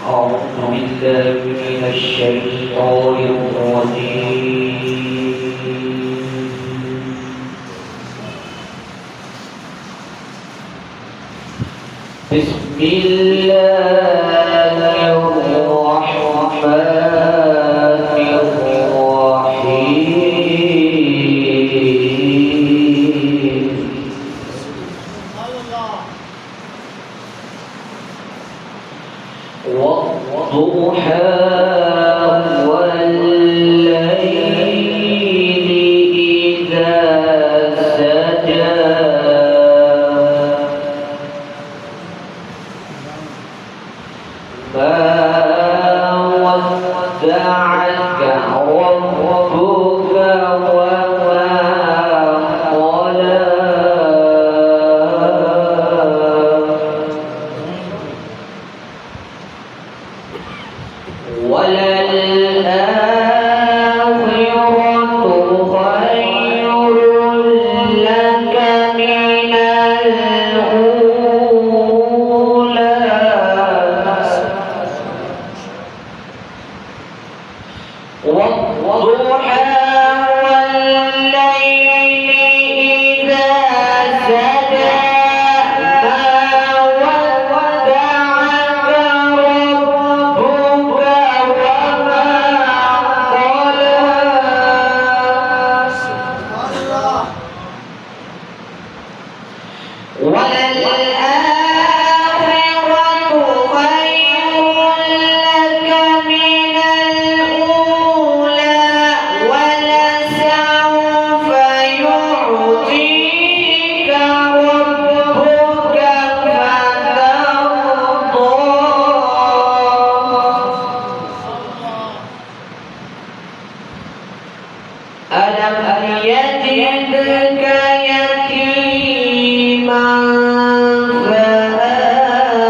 أعوذ بالله من الشيطان الرجيم. بسم الله الرحمن الرحيم. والضحى والليل إذا سجى ما ودعك ربك وما قلى وللآخرة خير لك من الأولى والضحى والليل إذا سجى ما ودعك ربك وما قلى وللآخرة خير لك من الأولى ولسوف يعطيك ربك فترضى ألم يجدك يتيما فآوى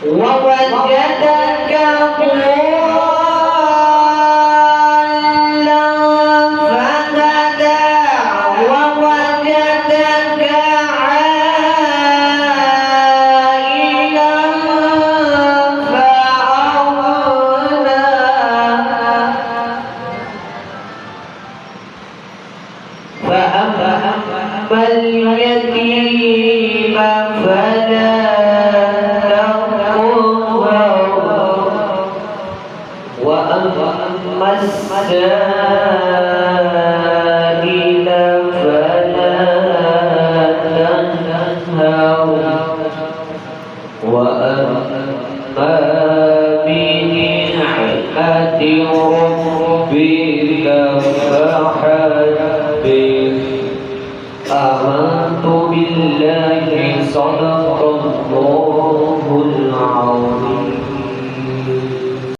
ووجدك ضالا فهدى ووجدك عائلا فأغنى فأما اليتيم فلا تقهر وأما السائل فلا تنهر وأما بنعمة ربك فحدث. آمنت بالله صدق الله العظيم.